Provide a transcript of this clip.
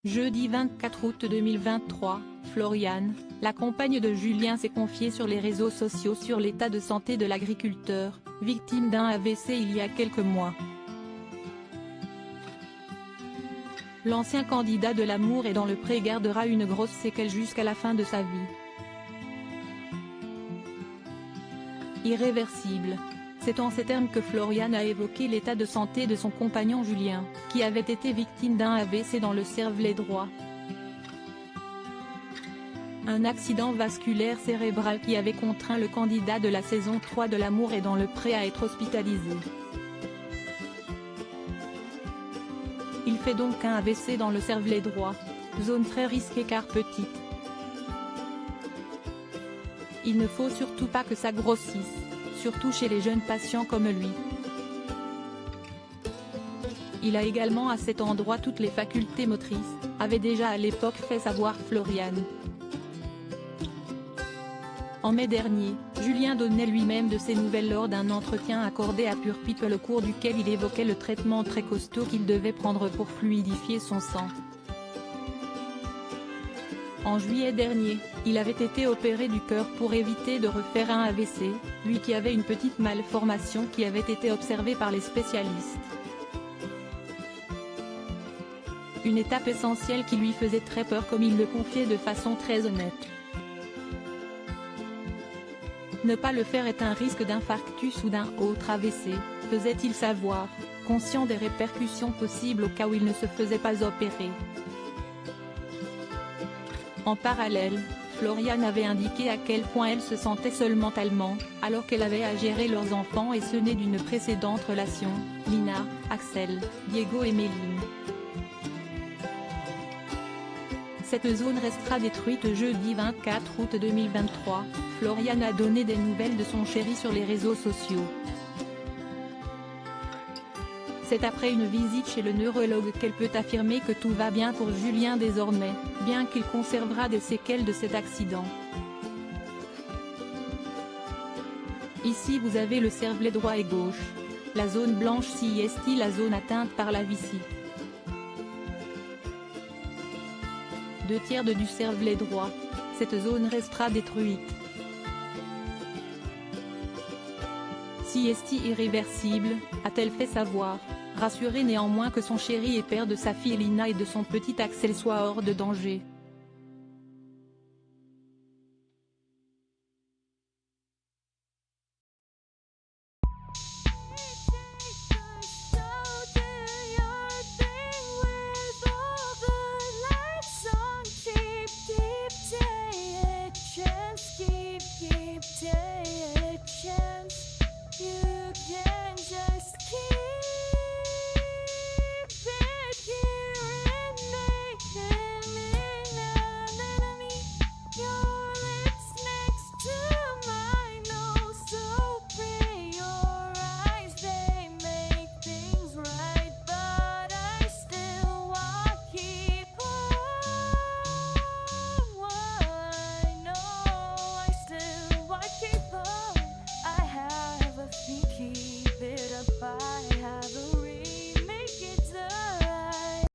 Jeudi 24 août 2023, Floriane, la compagne de Julien s'est confiée sur les réseaux sociaux sur l'état de santé de l'agriculteur, victime d'un AVC il y a quelques mois. L'ancien candidat de l'Amour et dans le Pré gardera une grosse séquelle jusqu'à la fin de sa vie. Irréversible. C'est en ces termes que Floriane a évoqué l'état de santé de son compagnon Julien, qui avait été victime d'un AVC dans le cervelet droit. Un accident vasculaire cérébral qui avait contraint le candidat de la saison 3 de l'Amour et dans le Pré à être hospitalisé. Il fait donc un AVC dans le cervelet droit, zone très risquée car petite. Il ne faut surtout pas que ça grossisse, surtout chez les jeunes patients comme lui. Il a également à cet endroit toutes les facultés motrices, avait déjà à l'époque fait savoir Floriane. En mai dernier, Julien donnait lui-même de ses nouvelles lors d'un entretien accordé à Pure People au cours duquel il évoquait le traitement très costaud qu'il devait prendre pour fluidifier son sang. En juillet dernier, il avait été opéré du cœur pour éviter de refaire un AVC, lui qui avait une petite malformation qui avait été observée par les spécialistes. Une étape essentielle qui lui faisait très peur comme il le confiait de façon très honnête. Ne pas le faire est un risque d'infarctus ou d'un autre AVC, faisait-il savoir, conscient des répercussions possibles au cas où il ne se faisait pas opérer. En parallèle, Floriane avait indiqué à quel point elle se sentait seule mentalement, alors qu'elle avait à gérer leurs enfants et ce né d'une précédente relation, Lina, Axel, Diego et Méline. Cette zone restera détruite jeudi 24 août 2023, Floriane a donné des nouvelles de son chéri sur les réseaux sociaux. C'est après une visite chez le neurologue qu'elle peut affirmer que tout va bien pour Julien désormais, bien qu'il conservera des séquelles de cet accident. Ici vous avez le cervelet droit et gauche. La zone blanche ci est la zone atteinte par la vessie. 2/3 du cervelet droit. Cette zone restera détruite. Si est irréversible, a-t-elle fait savoir, rassurée néanmoins que son chéri et père de sa fille Lina et de son petit Axel soient hors de danger.